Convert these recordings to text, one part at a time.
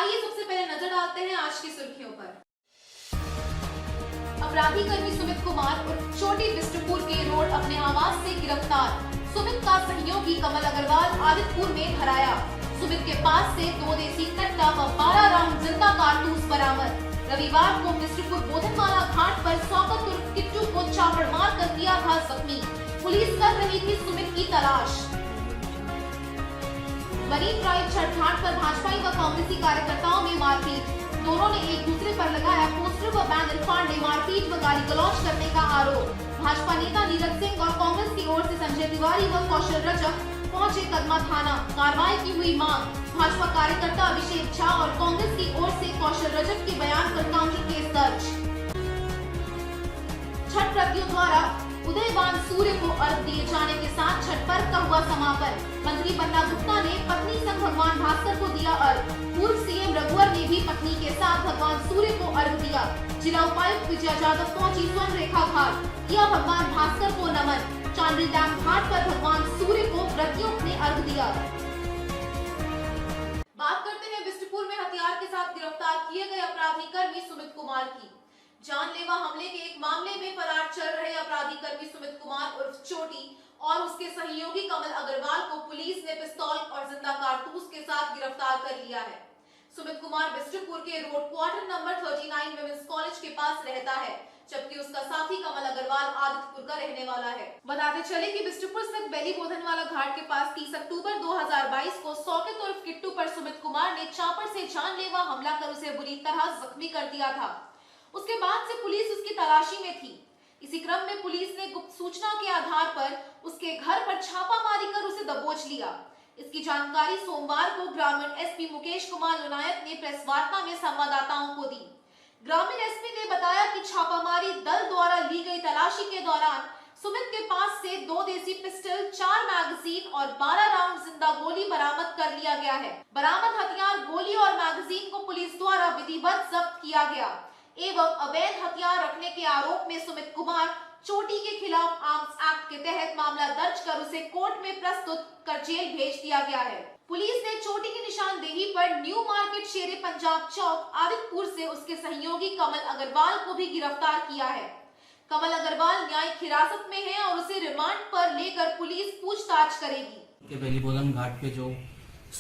आइए सबसे पहले नजर डालते हैं आज की सुर्खियों पर। अपराधी कर्मी सुमित कुमार उर्फ छोटी बिष्टुपुर के रोड अपने आवास से गिरफ्तार। सुमित का सहयोगी कमल अग्रवाल आदितपुर में धराया। सुमित के पास से 2 देसी कट्टा व 12 राउंड जिंदा कारतूस बरामद। रविवार को बिष्टुपुर बोधनवाला घाट पर सौगत उर्फ किट्टू को चापड़ मार कर किया था जख्मी। पुलिस कर रही थी सुमित की तलाश। मरीन ड्राइव छठ घाट पर भाजपाई व कांग्रेसी कार्यकर्ताओं में मारपीट। दोनों ने एक दूसरे पर लगाया पोस्टर व बैनर फाड़ने, मारपीट व गाली गलौज करने का आरोप। भाजपा नेता नीरज सिंह और कांग्रेस की ओर से संजय तिवारी व कौशल रजक पहुंचे कदमा थाना। कार्रवाई की हुई मांग। भाजपा कार्यकर्ता अभिषेक झा और कांग्रेस की ओर से कौशल रजक के बयान पर काउंटर केस दर्ज। छठ व्रतियों द्वारा उदयवान सूर्य को अर्घ दिए जाने के साथ छठ पर्व का हुआ समापन। मंत्री बन्ना गुप्ता ने पत्नी संग भगवान भास्कर को दिया अर्घ। पूर्व सीएम रघुवर ने भी पत्नी के साथ भगवान सूर्य को अर्घ दिया। जिला उपायुक्त विजया यादव पहुंची स्वर्ण रेखा घाट, किया भगवान भास्कर को नमन। चांदनी डैम घाट पर भगवान सूर्य को व्रतियों ने अर्घ दिया। बात करते हैं बिष्टुपुर में हथियार के साथ गिरफ्तार किए गए अपराधी कर्मी सुमित कुमार की। जानलेवा हमले के एक मामले में फरार चल रहे अपराधी कर्मी सुमित कुमार उर्फ छोटी और उसके सहयोगी कमल अग्रवाल को पुलिस ने पिस्तौल और जिंदा कारतूस के साथ गिरफ्तार कर लिया है। सुमित कुमार बिष्टुपुर के road quarter number 39 women's college के पास रहता है, जबकि उसका साथी कमल अग्रवाल आदितपुर का रहने वाला है। बताते चले कि बिष्टुपुर स्थित बेली बोधनवाला घाट के पास 30 अक्टूबर 2022 को सौगत उर्फ किट्टू पर सुमित कुमार ने चापड़ से जानलेवा हमला कर उसे बुरी तरह जख्मी कर दिया था। उसके बाद से पुलिस उसकी तलाशी में थी। इसी क्रम में पुलिस ने गुप्त सूचना के आधार पर उसके घर पर छापामारी कर उसे दबोच लिया। इसकी जानकारी सोमवार को ग्रामीण एसपी मुकेश कुमार लोनायत ने प्रेस वार्ता में संवाददाताओं को दी। ग्रामीण एसपी ने बताया कि छापामारी दल द्वारा ली गई तलाशी के दौरान सुमित के पास से 2 देसी पिस्टल, 4 मैगजीन और 12 राउंड जिंदा गोली बरामद कर लिया गया है। बरामद हथियार, गोली और मैगजीन को पुलिस द्वारा विधिवत जब्त किया गया एवं अवैध हथियार रखने के आरोप में सुमित कुमार छोटी के खिलाफ आर्म्स एक्ट के तहत मामला दर्ज कर उसे कोर्ट में प्रस्तुत कर जेल भेज दिया गया है। पुलिस ने छोटी की निशानदेही पर न्यू मार्केट शेरे पंजाब चौक आदितपुर से उसके सहयोगी कमल अग्रवाल को भी गिरफ्तार किया है। कमल अग्रवाल न्यायिक हिरासत में है और उसे रिमांड पर लेकर पुलिस पूछताछ करेगी। बेली बोधन घाट पे जो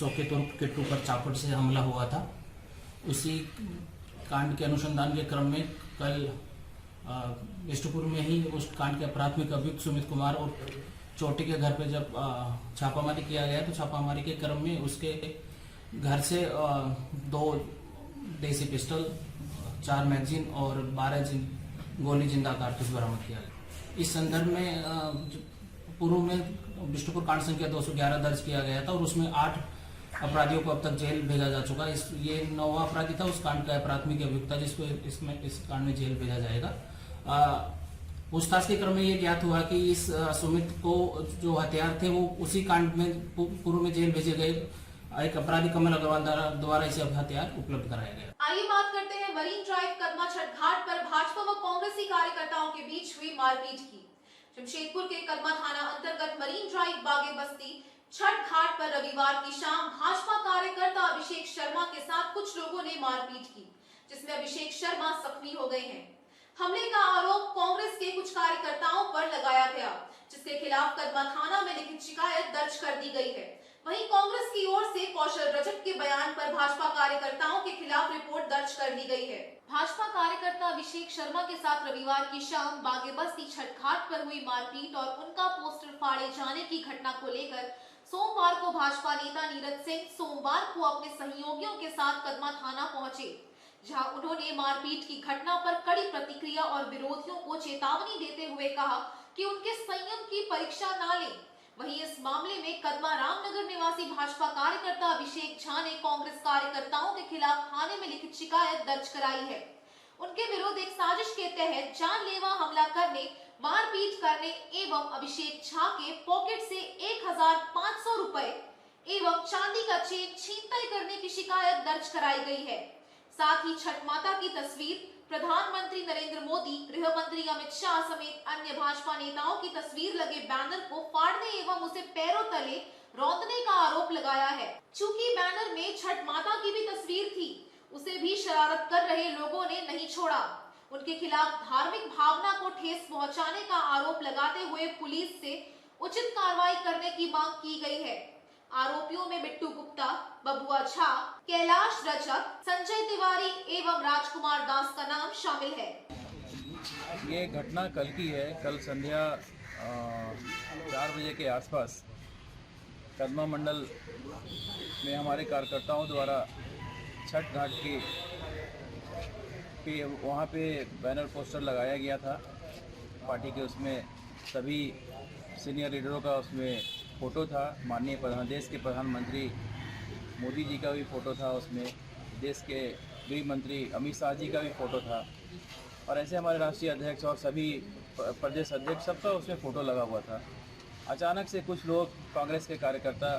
सौगत उर्फ किट्टू पर चापड़ से हमला हुआ था, उसी कांड के अनुसंधान के क्रम में कल बिष्टुपुर में ही उस कांड के प्राथमिक अभियुक्त सुमित कुमार और चोटी के घर पे जब छापामारी किया गया तो छापामारी के क्रम में उसके घर से 2 देसी पिस्टल, 4 मैगजीन और 12 गोली जिंदा कारतूस बरामद किया गया। इस संदर्भ में पूर्व में बिष्टुपुर कांड संख्या 211 दर्ज किया गया था और उसमें 8 अपराधियों को अब तक जेल भेजा जा चुका है। ये 9वां अपराधी था उस कांड का प्राथमिक अभियुक्त था जिसको इस कांड में जेल भेजा जाएगा। पूछताछ के क्रम में ये ज्ञात हुआ कि इस सुमित को जो हथियार थे वो उसी कांड में पूर्व में जेल भेजे गए एक अपराधी कमल अग्रवाल द्वारा इसे हथियार उपलब्ध कराया गया। आइए बात करते हैं मरीन ड्राइव कदमा छठ घाट पर भाजपा व कांग्रेसी कार्यकर्ताओं के बीच हुई मारपीट की। जमशेदपुर के कदमा थाना अंतर्गत मरीन ड्राइव बागे बस्ती छठ घाट पर रविवार की शाम भाजपा कार्यकर्ता अभिषेक शर्मा के साथ कुछ लोगों ने मारपीट की, जिसमें अभिषेक शर्मा जख्मी हो गए हैं। हमले का आरोप कांग्रेस के कुछ कार्यकर्ताओं पर लगाया गया, जिसके खिलाफ कदमा थाना में लिखित शिकायत दर्ज कर दी गई है। वहीं कांग्रेस की ओर से कौशल रजक के बयान पर भाजपा कार्यकर्ताओं के खिलाफ रिपोर्ट दर्ज कर दी गई है। भाजपा कार्यकर्ता अभिषेक शर्मा के साथ रविवार की शाम बागे बस्ती छठ घाट पर हुई मारपीट और उनका पोस्टर फाड़े जाने की घटना को लेकर सोमवार को भाजपा नेता नीरज सिंह सोमवार को अपने सहयोगियों के साथ कदमा थाना पहुंचे, जहां उन्होंने मारपीट की घटना पर कड़ी प्रतिक्रिया और विरोधियों को चेतावनी देते हुए कहा कि उनके संयम की परीक्षा न लें। वहीं इस मामले में कदमा रामनगर निवासी भाजपा कार्यकर्ता अभिषेक झा ने कांग्रेस कार्यकर्ताओं के खिलाफ थाने में लिखित शिकायत दर्ज कराई है। उनके विरुद्ध एक साजिश के तहत जानलेवा हमला करने, मारपीट करने एवं अभिषेक झा के पॉकेट से 1500 रुपए एवं चांदी का चेन छीनताई करने की शिकायत दर्ज कराई गई है। साथ ही छठ माता की तस्वीर, प्रधानमंत्री नरेंद्र मोदी, गृह मंत्री अमित शाह समेत अन्य भाजपा नेताओं की तस्वीर लगे बैनर को फाड़ने एवं उसे पैरों तले रौंदने का आरोप लगाया है। चूंकि बैनर में छठ माता की भी तस्वीर थी, उसे भी शरारत कर रहे लोगों ने नहीं छोड़ा। उनके खिलाफ धार्मिक भावना को ठेस पहुंचाने का आरोप लगाते हुए पुलिस से उचित कार्रवाई करने की मांग की गई है। आरोपियों में बिट्टू गुप्ता, बबुआ झा, कैलाश रजक, संजय तिवारी एवं राजकुमार दास का नाम शामिल है। ये घटना कल की है। कल संध्या 4 बजे के आसपास कदमा मंडल में हमारे कार्यकर्ताओं द्वारा छठ घाट के वहाँ पे बैनर पोस्टर लगाया गया था पार्टी के। उसमें सभी सीनियर लीडरों का उसमें फ़ोटो था। माननीय देश के प्रधानमंत्री मोदी जी का भी फ़ोटो था उसमें, देश के गृह मंत्री अमित शाह जी का भी फ़ोटो था, और ऐसे हमारे राष्ट्रीय अध्यक्ष और सभी प्रदेश अध्यक्ष सबका उसमें फ़ोटो लगा हुआ था। अचानक से कुछ लोग कांग्रेस के कार्यकर्ता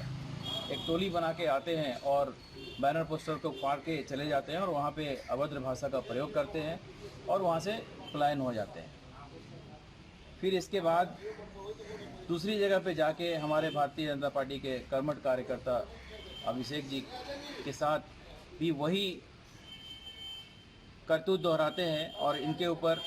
एक टोली बना के आते हैं और बैनर पोस्टर को फाड़ के चले जाते हैं और वहाँ पे अभद्र भाषा का प्रयोग करते हैं और वहाँ से पलायन हो जाते हैं। फिर इसके बाद दूसरी जगह पे जाके हमारे भारतीय जनता पार्टी के कर्मठ कार्यकर्ता अभिषेक जी के साथ भी वही करतूत दोहराते हैं और इनके ऊपर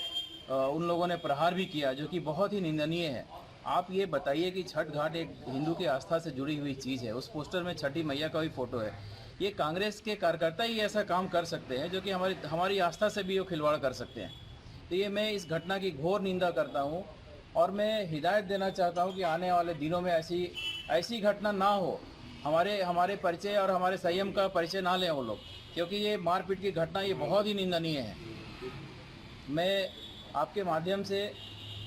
उन लोगों ने प्रहार भी किया, जो कि बहुत ही निंदनीय है। आप ये बताइए कि छठ घाट एक हिंदू की आस्था से जुड़ी हुई चीज़ है। उस पोस्टर में छठी मैया का भी फ़ोटो है। ये कांग्रेस के कार्यकर्ता ही ऐसा काम कर सकते हैं, जो कि हमारी आस्था से भी वो खिलवाड़ कर सकते हैं। तो ये मैं इस घटना की घोर निंदा करता हूँ और मैं हिदायत देना चाहता हूँ कि आने वाले दिनों में ऐसी घटना ना हो। हमारे परिचय और हमारे संयम का परिचय ना लें वो लोग, क्योंकि ये मारपीट की घटना ये बहुत ही निंदनीय है। मैं आपके माध्यम से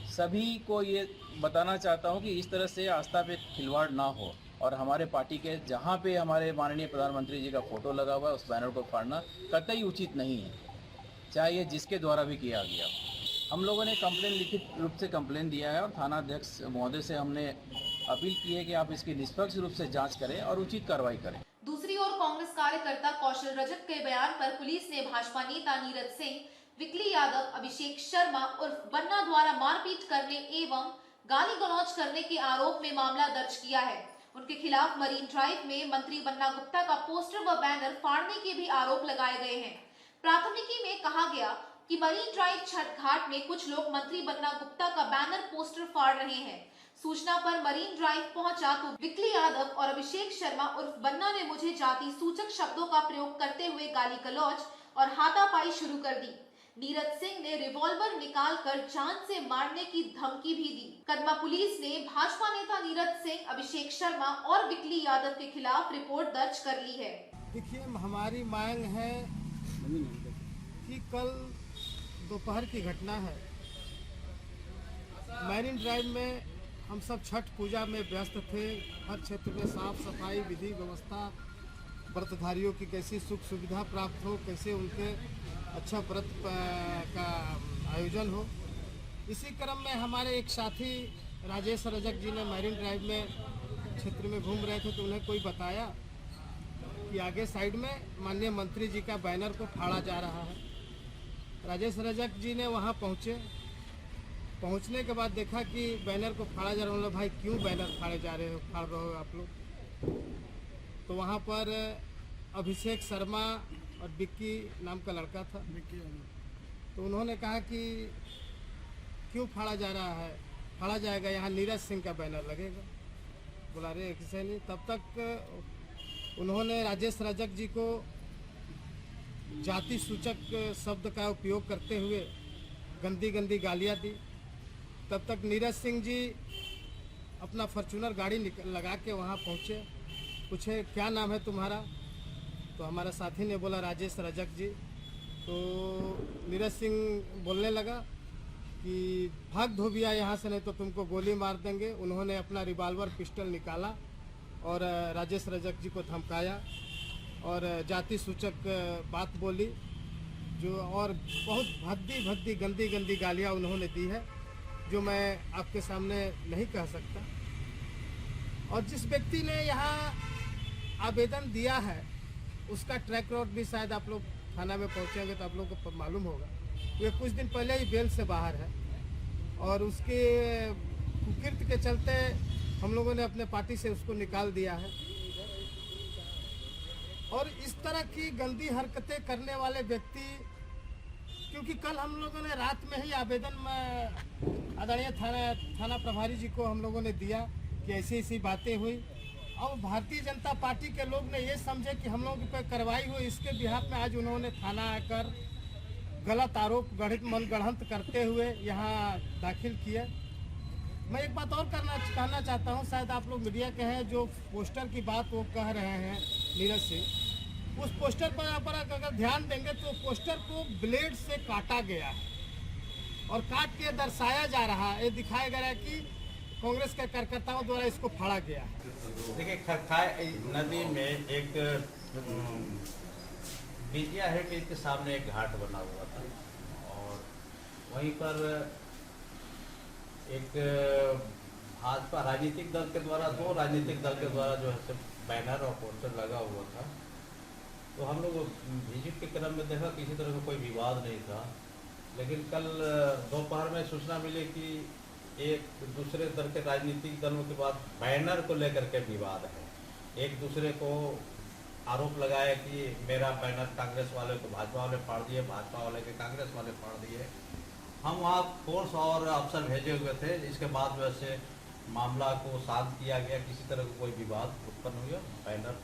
सभी को ये बताना चाहता हूँ कि इस तरह से आस्था पे खिलवाड़ ना हो, और हमारे पार्टी के जहाँ पे हमारे माननीय प्रधानमंत्री जी का फ़ोटो लगा हुआ है उस बैनर को फाड़ना कतई उचित नहीं है, चाहे ये जिसके द्वारा भी किया गया। हम लोगों ने कंप्लेन, लिखित रूप से कंप्लेन दिया है और थाना अध्यक्ष महोदय से हमने अपील की है कि आप इसकी निष्पक्ष रूप से जाँच करें और उचित कार्रवाई करें। दूसरी ओर कांग्रेस कार्यकर्ता कौशल रजक के बयान पर पुलिस ने भाजपा नेता नीरज सिंह, विकली यादव, अभिषेक शर्मा उर्फ बन्ना द्वारा मारपीट करने एवं गाली गलौज करने के आरोप में मामला दर्ज किया है। उनके खिलाफ मरीन ड्राइव में मंत्री बन्ना गुप्ता का पोस्टर व बैनर फाड़ने के भी आरोप लगाए गए हैं। प्राथमिकी में कहा गया कि मरीन ड्राइव छठ घाट में कुछ लोग मंत्री बन्ना गुप्ता का बैनर पोस्टर फाड़ रहे हैं। सूचना पर मरीन ड्राइव पहुंचा तो विकली यादव और अभिषेक शर्मा उर्फ बन्ना ने मुझे जाति सूचक शब्दों का प्रयोग करते हुए गाली गलौज और हाथापाई शुरू कर दी। नीरज सिंह ने रिवॉल्वर निकालकर जान से मारने की धमकी भी दी। कदमा पुलिस ने भाजपा नेता नीरज सिंह, अभिषेक शर्मा और विकली यादव के खिलाफ रिपोर्ट दर्ज कर ली है। देखिए, हमारी मांग है कि कल दोपहर की घटना है, मैरिन ड्राइव में हम सब छठ पूजा में व्यस्त थे। हर क्षेत्र में साफ सफाई, विधि व्यवस्था, व्रतधारियों की कैसी सुख सुविधा प्राप्त हो, कैसे उनके अच्छा व्रत का आयोजन हो। इसी क्रम में हमारे एक साथी राजेश रजक जी ने मैरिन ड्राइव में क्षेत्र में घूम रहे थे तो उन्हें कोई बताया कि आगे साइड में माननीय मंत्री जी का बैनर को फाड़ा जा रहा है। राजेश रजक जी ने वहां पहुंचने के बाद देखा कि बैनर को फाड़ा जा रहा है। भाई, क्यों बैनर फाड़ रहे हो आप लोग? तो वहां पर अभिषेक शर्मा और विक्की नाम का लड़का था, तो उन्होंने कहा कि क्यों फाड़ा जा रहा है? फाड़ा जाएगा, यहाँ नीरज सिंह का बैनर लगेगा। बोला रे किसे नहीं। तब तक उन्होंने राजेश रजक जी को जाति सूचक शब्द का उपयोग करते हुए गंदी गंदी गालियाँ दी। तब तक नीरज सिंह जी अपना फॉर्च्यूनर गाड़ी लगा के वहाँ पहुँचे। पूछे क्या नाम है तुम्हारा? तो हमारा साथी ने बोला राजेश रजक जी। तो नीरज सिंह बोलने लगा कि भाग धोबिया यहाँ से, नहीं तो तुमको गोली मार देंगे। उन्होंने अपना रिवॉल्वर पिस्टल निकाला और राजेश रजक जी को धमकाया और जाति सूचक बात बोली, जो और बहुत भद्दी गंदी गंदी गालियाँ उन्होंने दी है, जो मैं आपके सामने नहीं कह सकता। और जिस व्यक्ति ने यहाँ आवेदन दिया है उसका ट्रैक रिकॉर्ड भी शायद आप लोग थाना में पहुँचेंगे तो आप लोगों को मालूम होगा। ये कुछ दिन पहले ही बेल से बाहर है और उसके कुकृत्य के चलते हम लोगों ने अपने पार्टी से उसको निकाल दिया है। और इस तरह की गंदी हरकतें करने वाले व्यक्ति, क्योंकि कल हम लोगों ने रात में ही आवेदन में आदरणीय थाना प्रभारी जी को हम लोगों ने दिया कि ऐसी ऐसी बातें हुई। अब भारतीय जनता पार्टी के लोग ने ये समझे कि हम लोगों पर कार्रवाई हुई, इसके बिहाफ में आज उन्होंने थाना आकर गलत आरोप मनगढ़ंत करते हुए यहाँ दाखिल किया। मैं एक बात और कहना चाहता हूँ, शायद आप लोग मीडिया के हैं, जो पोस्टर की बात वो कह रहे हैं नीरज सिंह, उस पोस्टर पर अगर ध्यान देंगे तो पोस्टर को ब्लेड से काटा गया है और काट के दर्शाया जा रहा है, ये दिखाया गया है कि कांग्रेस के कार्यकर्ताओं द्वारा इसको फाड़ा गया है। देखिए, खरखाई नदी में एक बिजिया हेरिटेज के सामने एक घाट बना हुआ था और वहीं पर एक भाजपा राजनीतिक दल के द्वारा, 2 राजनीतिक दल के द्वारा जो है बैनर और पोस्टर लगा हुआ था। तो हम लोग विजिट के क्रम में देखा किसी तरह का कोई विवाद नहीं था, लेकिन कल दोपहर में सूचना मिली कि एक दूसरे दल के राजनीतिक दलों के बाद बैनर को लेकर के विवाद है। एक दूसरे को आरोप लगाया कि मेरा बैनर कांग्रेस वाले को भाजपा वाले फाड़ दिए, भाजपा वाले के कांग्रेस वाले फाड़ दिए। हम वहाँ फोर्स और अफसर भेजे हुए थे, इसके बाद वैसे मामला को शांत किया गया, किसी तरह का कोई विवाद उत्पन्न हुआ, बैनर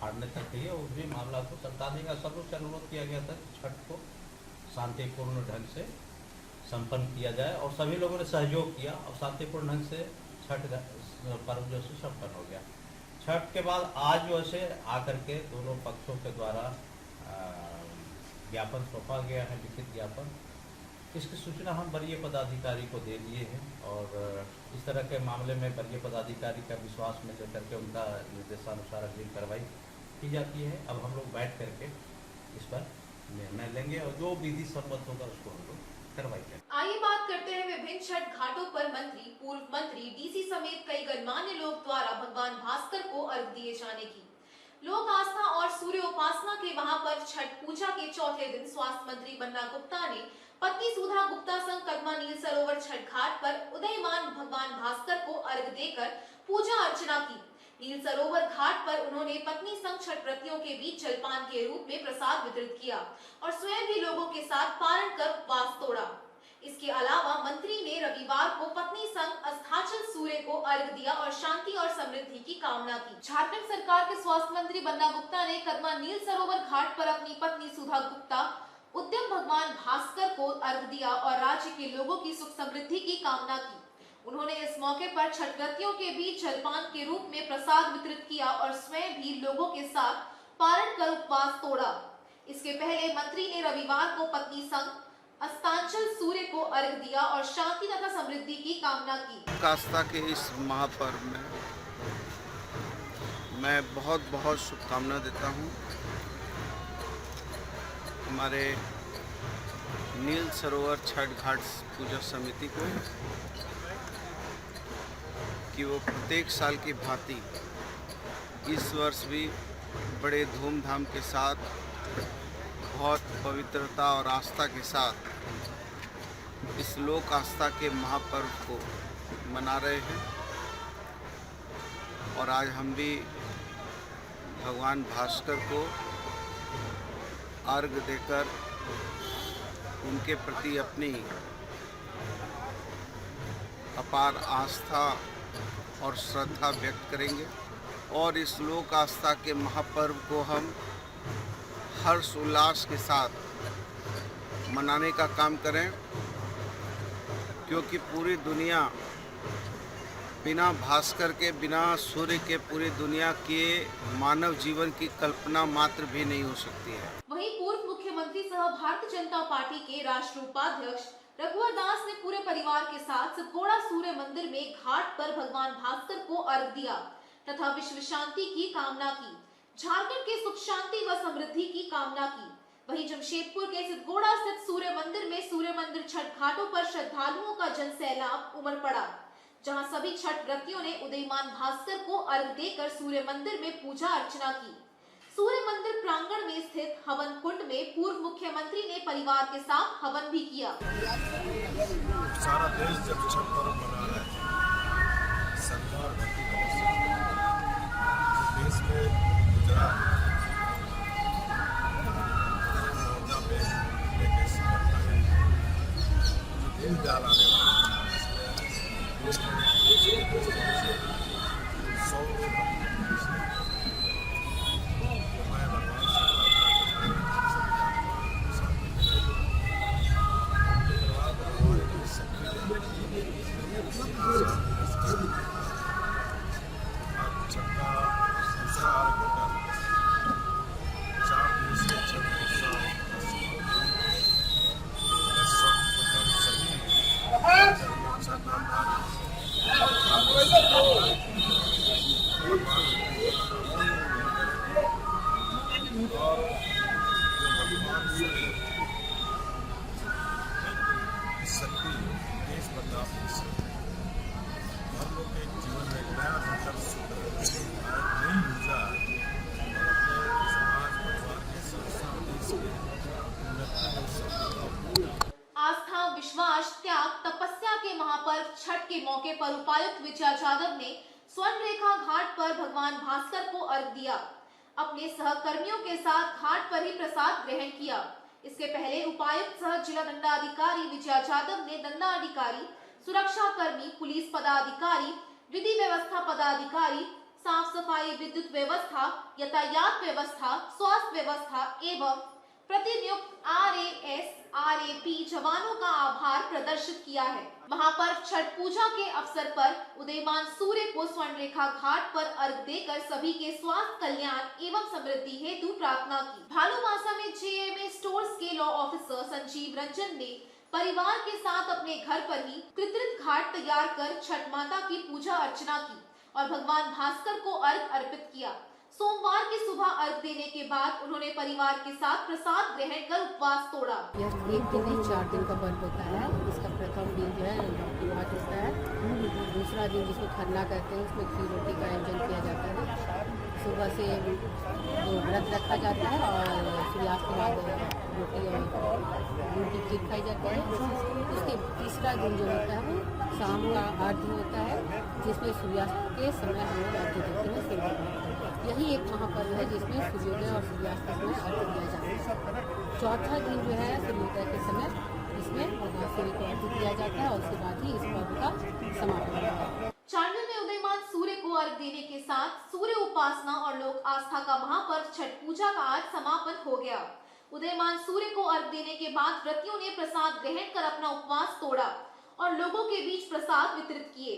फाड़ने तक ही उस भी मामला को सरकार का सब लोग से अनुरोध किया गया था छठ को शांतिपूर्ण ढंग से संपन्न किया जाए और सभी लोगों ने सहयोग किया और शांतिपूर्ण ढंग से छठ पर्व जो है संपन्न हो गया। छठ के बाद आज जो है आकर के दोनों पक्षों के द्वारा ज्ञापन सौंपा गया है, लिखित ज्ञापन। इसकी सूचना हम वरीय पदाधिकारी को दे दिए हैं और इस तरह के मामले में वरीय पदाधिकारी का विश्वास में लेकर के उनका निर्देशानुसार अगली कार्रवाई की जाती है। अब हम लोग बैठ करके इस पर निर्णय लेंगे और जो विधि सम्मत होगा उसको हम लोग कार्रवाई करेंगे। आइए बात करते हैं विभिन्न छठ घाटों पर मंत्री, पूर्व मंत्री, डीसी समेत कई गणमान्य लोग द्वारा भगवान भास्कर को अर्घ दिए जाने की। लोक आस्था और सूर्य उपासना के वहां पर छठ पूजा के चौथे दिन स्वास्थ्य मंत्री बन्ना गुप्ता ने पत्नी सुधा गुप्ता संग कदमा नील सरोवर छठ घाट पर उदयमान भगवान भास्कर को अर्घ देकर पूजा अर्चना की। नील सरोवर घाट पर उन्होंने पत्नी संग छठ व्रतियों के बीच जलपान के रूप में प्रसाद वितरित किया और स्वयं भी लोगों के साथ पारण कर उपवास तोड़ा। इसके अलावा मंत्री ने रविवार को पत्नी संग अस्ताचल सूर्य को अर्घ दिया और शांति और समृद्धि की कामना की। झारखंड सरकार के स्वास्थ्य मंत्री बन्ना गुप्ता ने कदमा नील सरोवर घाट पर अपनी पत्नी सुधा गुप्ता उद्यम भगवान भास्कर को अर्घ दिया और राज्य के लोगों की सुख समृद्धि की कामना की। उन्होंने इस मौके पर छठ व्रतियों के बीच जलपान के रूप में प्रसाद वितरित किया और स्वयं भी लोगों के साथ पारण कर उपवास तोड़ा। इसके पहले मंत्री ने रविवार को पत्नी संग अस्ताचल सूर्य को अर्घ दिया और शांति तथा समृद्धि की कामना की। आस्था के इस महापर्व में मैं बहुत बहुत शुभकामना देता हूँ हमारे नील सरोवर छठ घाट पूजा समिति को कि वो प्रत्येक साल की भांति इस वर्ष भी बड़े धूमधाम के साथ बहुत पवित्रता और आस्था के साथ इस लोक आस्था के महापर्व को मना रहे हैं। और आज हम भी भगवान भास्कर को अर्घ देकर उनके प्रति अपनी अपार आस्था और श्रद्धा व्यक्त करेंगे और इस लोक आस्था के महापर्व को हम हर्ष उल्लास के साथ मनाने का काम करें, क्योंकि पूरी दुनिया बिना भास्कर के, बिना सूर्य के पूरी दुनिया के मानव जीवन की कल्पना मात्र भी नहीं हो सकती है। वहीं पूर्व मुख्यमंत्री सह भारतीय जनता पार्टी के राष्ट्रीय उपाध्यक्ष रघुवर दास ने पूरे परिवार के साथ सिद्धगोड़ा सूर्य मंदिर में घाट पर भगवान भास्कर को अर्घ दिया तथा विश्व शांति की कामना की, झारखंड के सुख शांति व समृद्धि की कामना की। वहीं जमशेदपुर के सिद्धगोड़ा स्थित सूर्य मंदिर में सूर्य मंदिर छठ घाटों पर श्रद्धालुओं का जन सैलाब उमड़ पड़ा, जहां सभी छठ व्रतियों ने उदयमान भास्कर को अर्घ देकर सूर्य मंदिर में पूजा अर्चना की। सूर्य मंदिर प्रांगण में स्थित हवन कुंड में पूर्व मुख्यमंत्री ने परिवार के साथ हवन भी किया। सारा देश जब छठ पर्व मना रहा है, दीनदयाल आने शक्ति देश बदलाव की शक्ति हर लोग के जीवन में नया बेहतर सुख नई ऊर्जा और अपने समाज परिवार के साथ देश के उन्नति में आस्था, विश्वास, त्याग, तपस्या के महापर्व छठ के मौके पर उपायुक्त विजया यादव ने स्वर्ण रेखा घाट पर भगवान भास्कर को अर्घ दिया। अपने सहकर्मियों के साथ घाट पर ही प्रसाद ग्रहण किया। इसके पहले उपायुक्त सह जिला दंडाधिकारी विजया यादव ने दंडाधिकारी, सुरक्षा कर्मी, पुलिस पदाधिकारी, विधि व्यवस्था पदाधिकारी, साफ सफाई, विद्युत व्यवस्था, यातायात व्यवस्था, स्वास्थ्य व्यवस्था एवं प्रतिनियुक्त RAS, RAP जवानों का आभार प्रदर्शित किया है। महापर्व छठ पूजा के अवसर पर उदयमान सूर्य को स्वर्ण रेखा घाट पर अर्घ देकर सभी के स्वास्थ्य, कल्याण एवं समृद्धि हेतु प्रार्थना की। भालूमासा में JMA स्टोर्स के लॉ ऑफिसर संजीव रंजन ने परिवार के साथ अपने घर पर ही कृत्रिम घाट तैयार कर छठ माता की पूजा अर्चना की और भगवान भास्कर को अर्घ अर्पित किया। सोमवार की सुबह अर्घ देने के बाद उन्होंने परिवार के साथ प्रसाद ग्रहण कर उपवास तोड़ा। यह एक दिन नहीं 4 दिन का पर्व होता है। इसका प्रथम दिन जो है नौकीवाट होता है, दूसरा दिन जिसको खरना कहते हैं उसमें खीर रोटी का आयोजन किया जाता है। सुबह से वो व्रत रखा जाता है और सूर्यास्त के बाद रोटी और दूध की खीर खाई जाती है। उसके तीसरा दिन जो होता है वो शाम का आरती होता है, जिसमें सूर्यास्त के समय हम लोग आरती देते हैं। यही एक महापर्व है जिसमें सूर्योदय और सूर्यास्त के समय अर्घ्य दिया जाता है। चौथा दिन जो है सूर्योदय के समय इसमें भगवान सूर्य को अर्घ्य दिया जाता है और उसके बाद ही इस पर्व का समापन होता है। चांडिल में उदयमान सूर्य को अर्घ देने के साथ सूर्य उपासना और लोक आस्था का महापर्व छठ पूजा का आज समापन हो गया। उदयमान सूर्य को अर्घ देने के बाद व्रतियों ने प्रसाद ग्रहण कर अपना उपवास तोड़ा और लोगों के बीच प्रसाद वितरित किए।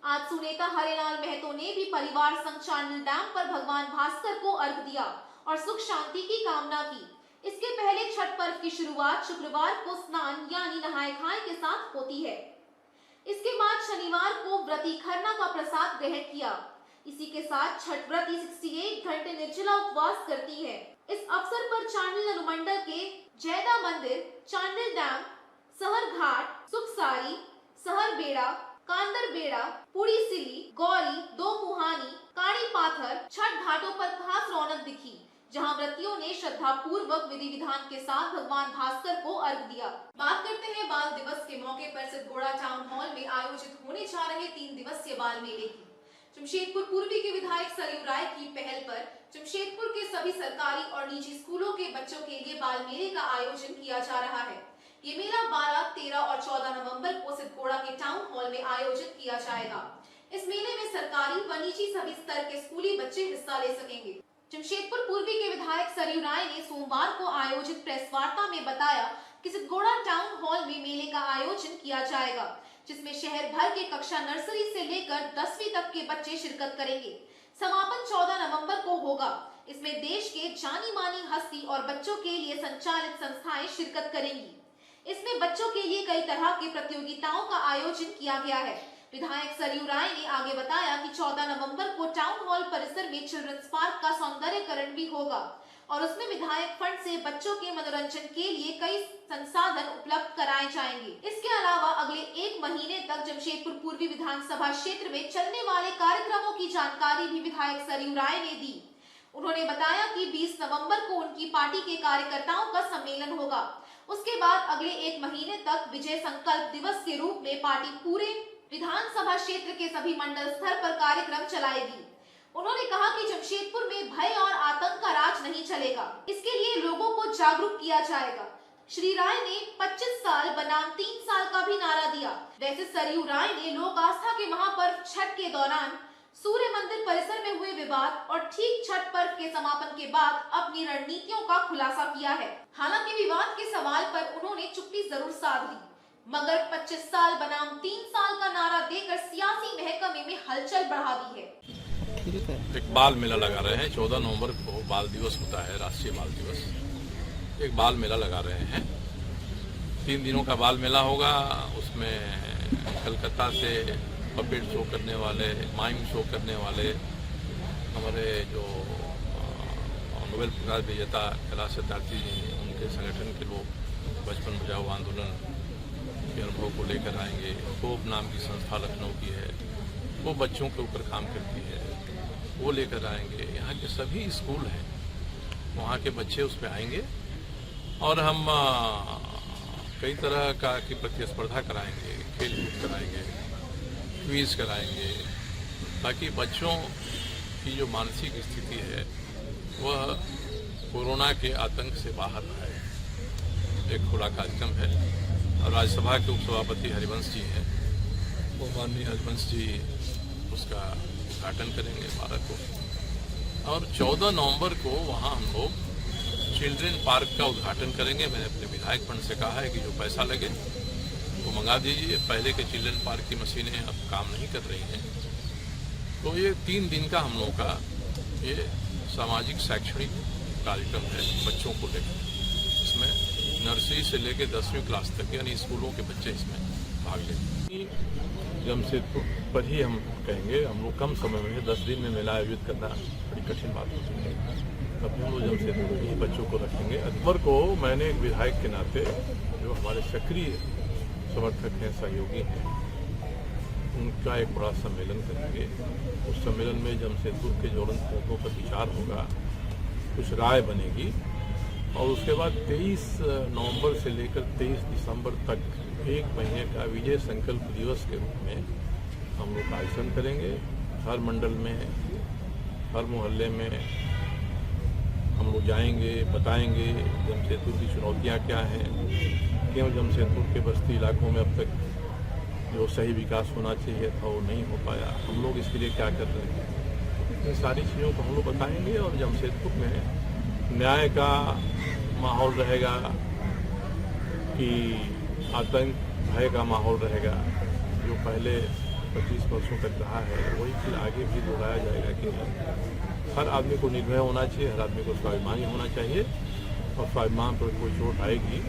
आज सुनेता हरेलाल महतो ने भी परिवार संग चांडिल डैम पर भगवान भास्कर को अर्घ दिया और सुख शांति की कामना की। इसके पहले छठ पर्व की शुरुआत शुक्रवार को स्नान यानी नहाय खाए के साथ होती है। इसके बाद शनिवार को व्रती खरना का प्रसाद ग्रहण किया। इसी के साथ छठ व्रती 68 घंटे निर्जला उपवास करती है। इस अवसर पर चांडिल अनुमंडल के जैदा मंदिर, चांडिल डैम, सहर घाट, सुखसारी, सहर बेड़ा, कांदर बेड़ा, पुड़ी सिली, गौरी, दो मुहानी, काड़ी पाथर छठ घाटों पर खास रौनक दिखी, जहां व्रतियों ने श्रद्धा पूर्वक विधि विधान के साथ भगवान भास्कर को अर्घ दिया। बात करते हैं बाल दिवस के मौके पर सिद्धगोड़ा टाउन हॉल में आयोजित होने जा रहे 3 दिवसीय बाल मेले की। जमशेदपुर पूर्वी के विधायक सरयू राय की पहल पर जमशेदपुर के सभी सरकारी और निजी स्कूलों के बच्चों के लिए बाल मेले का आयोजन किया जा रहा है। ये मेला 12, 13 और 14 नवंबर को सिद्धगोड़ा के टाउन हॉल में आयोजित किया जाएगा। इस मेले में सरकारी व निजी सभी स्तर के स्कूली बच्चे हिस्सा ले सकेंगे। जमशेदपुर पूर्वी के विधायक सरयू राय ने सोमवार को आयोजित प्रेस वार्ता में बताया कि सिद्धगोड़ा टाउन हॉल में मेले का आयोजन किया जाएगा, जिसमें शहर भर के कक्षा नर्सरी से लेकर 10वीं तक के बच्चे शिरकत करेंगे। समापन 14 नवंबर को होगा। इसमें देश के जानी मानी हस्ती और बच्चों के लिए संचालित संस्थाएं शिरकत करेंगी। इसमें बच्चों के लिए कई तरह की प्रतियोगिताओं का आयोजन किया गया है। विधायक सरयू राय ने आगे बताया कि 14 नवंबर को टाउन हॉल परिसर में चिल्ड्रंस पार्क का सौंदर्यकरण भी होगा और उसमें विधायक फंड से बच्चों के मनोरंजन के लिए कई संसाधन उपलब्ध कराए जाएंगे। इसके अलावा अगले 1 महीने तक जमशेदपुर पूर्वी विधानसभा क्षेत्र में चलने वाले कार्यक्रमों की जानकारी भी विधायक सरयू राय ने दी। उन्होंने बताया कि 20 नवंबर को उनकी पार्टी के कार्यकर्ताओं का सम्मेलन होगा। उसके बाद अगले 1 महीने तक विजय संकल्प दिवस के रूप में पार्टी पूरे विधानसभा क्षेत्र के सभी मंडल स्तर पर कार्यक्रम चलाएगी। उन्होंने कहा कि जमशेदपुर में भय और आतंक का राज नहीं चलेगा। इसके लिए लोगों को जागरूक किया जाएगा। श्री राय ने 25 साल बनाम 3 साल का भी नारा दिया। वैसे सरयू राय ने लोक आस्था के महापर्व छठ के दौरान सूर्य मंदिर परिसर में हुए विवाद और ठीक छठ पर्व के समापन के बाद अपनी रणनीतियों का खुलासा किया है। हालांकि विवाद के सवाल पर उन्होंने चुप्पी जरूर साध ली, मगर 25 साल बनाम 3 साल का नारा देकर सियासी महकमे में हलचल बढ़ा दी है। एक बाल मेला लगा रहे हैं। 14 नवंबर को बाल दिवस होता है, राष्ट्रीय बाल दिवस। एक बाल मेला लगा रहे हैं। 3 दिनों का बाल मेला होगा। उसमें कलकत्ता से पपेट शो करने वाले, माइम शो करने वाले, हमारे जो नोबेल पुरस्कार विजेता कैलाश सत्यार्थी जी, उनके संगठन के लोग बचपन बचाओ आंदोलन के अनुभव को लेकर आएंगे। होप नाम की संस्था लखनऊ की है, वो बच्चों के ऊपर काम करती है, वो लेकर आएंगे। यहाँ के सभी स्कूल हैं, वहाँ के बच्चे उस पर आएंगे और हम कई तरह की प्रतिस्पर्धा कराएंगे, खेल कूद कराएंगे, क्विज कराएंगे, ताकि बच्चों की जो मानसिक स्थिति है वह कोरोना के आतंक से बाहर आए। एक खुला कार्यक्रम है और राज्यसभा के उपसभापति हरिवंश जी हैं, वो माननीय हरिवंश जी उसका उद्घाटन करेंगे 12 को। और 14 नवंबर को वहाँ हम लोग चिल्ड्रेन पार्क का उद्घाटन करेंगे। मैंने अपने विधायक फंड से कहा है कि जो पैसा लगे वो मंगा दीजिए। पहले के चिल्ड्रेन पार्क की मशीनें अब काम नहीं कर रही हैं। तो ये 3 दिन का हम लोग का ये सामाजिक शैक्षणिक कार्यक्रम है बच्चों को लेकर। इसमें नर्सरी से लेकर 10वीं क्लास तक यानी स्कूलों के बच्चे इसमें भाग लेंगे। जमशेदपुर पर ही हम कहेंगे, हम लोग कम समय में 10 दिन में मेला आयोजित करना बड़ी कठिन बात होती है। तब हम लोग जमशेदपुर में ही बच्चों को रखेंगे। अकबर को मैंने एक विधायक के नाते, जो हमारे सक्रिय समर्थक हैं, सहयोगी हैं, उनका एक बड़ा सम्मेलन करेंगे। उस सम्मेलन में जमशेदपुर के ज्वलंत मुद्दों पर विचार होगा, कुछ राय बनेगी और उसके बाद 23 नवंबर से लेकर 23 दिसंबर तक 1 महीने का विजय संकल्प दिवस के रूप में हम लोग आयोजन करेंगे। हर मंडल में, हर मोहल्ले में हम लोग जाएंगे, बताएंगे जमशेदपुर की चुनौतियाँ क्या हैं, क्यों जमशेदपुर के बस्ती इलाकों में अब तक जो सही विकास होना चाहिए था वो नहीं हो पाया, हम लोग इसके लिए क्या कर रहे हैं। इन सारी चीज़ों को हम लोग बताएंगे और जमशेदपुर में न्याय का माहौल रहेगा कि आतंक भय का माहौल रहेगा। जो पहले 25 वर्षों तक रहा है वही फिर आगे भी दोहराया जाएगा कि हर आदमी को निर्भय होना चाहिए, हर आदमी को स्वाभिमानी होना चाहिए और स्वाभिमान पर कोई चोट आएगी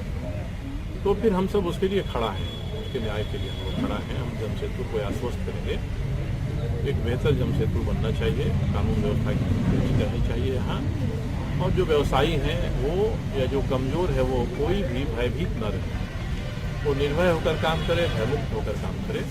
तो फिर हम सब उसके लिए खड़ा हैं, उसके न्याय के लिए हम लोग खड़ा हैं। हम जमशेदपुर को आश्वस्त करेंगे एक बेहतर जमशेदपुर बनना चाहिए, कानून व्यवस्था की रहनी चाहिए यहाँ, और जो व्यवसायी हैं वो या जो कमज़ोर है वो कोई भी भयभीत न रहे, वो निर्भय होकर काम करे, भयमुक्त होकर काम करे।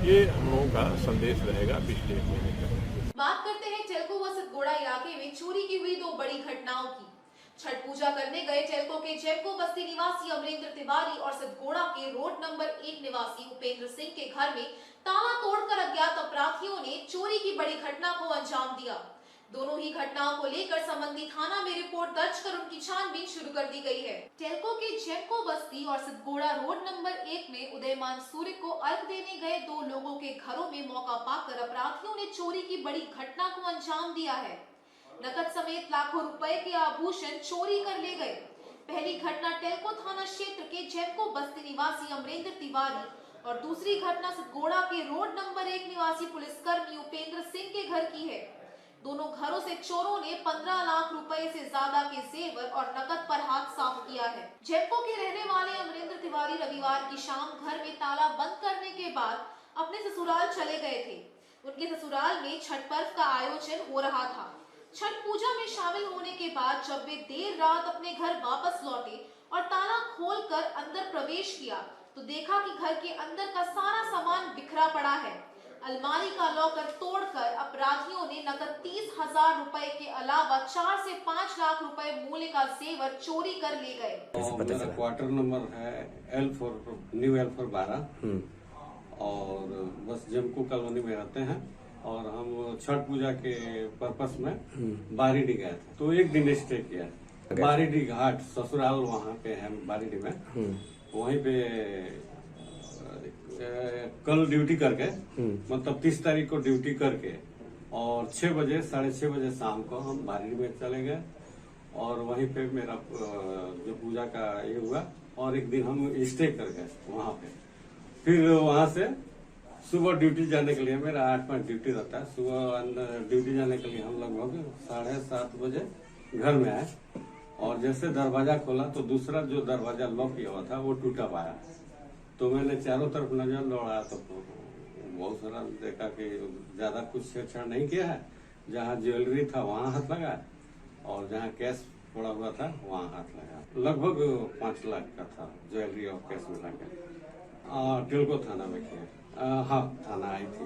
ये हम लोगों का संदेश रहेगा पिछले 1 महीने का। बात करते हैं टेल्को व सतगोड़ा इलाके में चोरी की हुई 2 बड़ी घटनाओं की। छठ पूजा करने गए टेल्को के जेमको बस्ती निवासी अमरेंद्र तिवारी और सतगोड़ा के रोड नंबर 1 निवासी उपेंद्र सिंह के घर में ताला तोड़कर अज्ञात अपराधियों ने चोरी की बड़ी घटना को अंजाम दिया। दोनों ही घटनाओं को लेकर संबंधित थाना में रिपोर्ट दर्ज कर उनकी छानबीन शुरू कर दी गई है। टेल्को के जेमको बस्ती और सतगोड़ा रोड नंबर 1 में उदयमान सूर्य को अर्घ देने गए 2 लोगों के घरों में मौका पाकर अपराधियों ने चोरी की बड़ी घटना को अंजाम दिया है। नकद समेत लाखों रुपए के आभूषण चोरी कर ले गए। पहली घटना टेल्को थाना क्षेत्र के जेमको बस्ती निवासी अमरेंद्र तिवारी और दूसरी घटना सतगोड़ा के रोड नंबर 1 निवासी पुलिसकर्मी उपेंद्र सिंह के घर की है। दोनों घरों से चोरों ने 15 लाख रुपए से ज्यादा के जेवर और नकद पर हाथ साफ किया है। जेमको के रहने वाले अमरेंद्र तिवारी रविवार की शाम घर में ताला बंद करने के बाद अपने ससुराल चले गए थे। उनके ससुराल में छठ पर्व का आयोजन हो रहा था। छठ पूजा में शामिल होने के बाद जब वे देर रात अपने घर वापस लौटे और ताला खोलकर अंदर प्रवेश किया तो देखा कि घर के अंदर का सारा सामान बिखरा पड़ा है। अलमारी का लॉकर तोड़कर अपराधियों ने नकद 30,000 रुपए के अलावा 4 से 5 लाख रुपए मूल्य का जेवर चोरी कर ले गए। मेरा क्वार्टर नंबर है L4 न्यू L4 12 और बस जेमको कॉलोनी में रहते हैं और हम छठ पूजा के पर्पस में बारीडी गए थे तो 1 दिन स्टे किया। बारीडी घाट ससुराल वहाँ पे है बारीडी में। वहीं पे कल ड्यूटी करके मतलब 30 तारीख को ड्यूटी करके और 6 बजे 6:30 बजे शाम को हम बारीडी में चले गए और वहीं पे मेरा जो पूजा का ये हुआ और एक दिन हम स्टे कर गए वहाँ पे। फिर वहाँ से सुबह ड्यूटी जाने के लिए मेरा 8 ड्यूटी रहता है। सुबह ड्यूटी जाने के लिए हम लगभग 7:30 बजे घर में आए और जैसे दरवाजा खोला तो दूसरा जो दरवाजा लॉक किया हुआ था वो टूटा पाया। तो मैंने चारों तरफ नजर दौड़ाया तो बहुत सारा देखा कि ज्यादा कुछ छेड़छाड़ नहीं किया है। जहाँ ज्वेलरी था वहाँ हाथ लगा और जहाँ कैश पड़ा हुआ था वहाँ हाथ लगा। लगभग 5 लाख का था ज्वेलरी और कैश मिला के। टिलको थाना में किया। हाँ, थाना आई थी,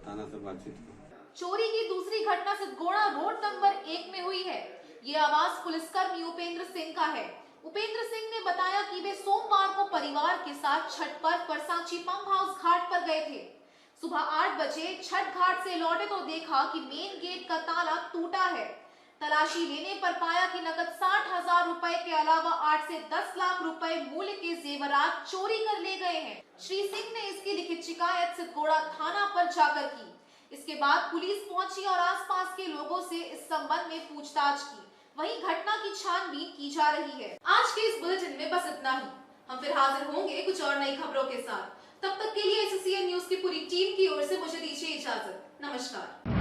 थाना से बातचीत की। चोरी की दूसरी घटना सिद्धगोड़ा रोड नंबर 1 में हुई है। ये आवाज पुलिसकर्मी उपेंद्र सिंह का है। उपेंद्र सिंह ने बताया कि वे सोमवार को परिवार के साथ छठ पर्व पर सांची पंप हाउस घाट पर गए थे। सुबह 8 बजे छठ घाट से लौटे तो देखा कि मेन गेट का ताला टूटा है। तलाशी लेने पर पाया कि नकद 60,000 रुपए के अलावा 8 से 10 लाख रुपए मूल्य के जेवरात चोरी कर ले गए हैं। श्री सिंह ने इसकी लिखित शिकायत सिद्धगोड़ा थाना पर जाकर की। इसके बाद पुलिस पहुंची और आसपास के लोगों से इस संबंध में पूछताछ की। वहीं घटना की छानबीन की जा रही है। आज के इस बुलेटिन में बस इतना ही। हम फिर हाजिर होंगे कुछ और नई खबरों के साथ। तब तक के लिए SCN न्यूज की पूरी टीम की ओर से मुझे दीजिए इजाजत। नमस्कार।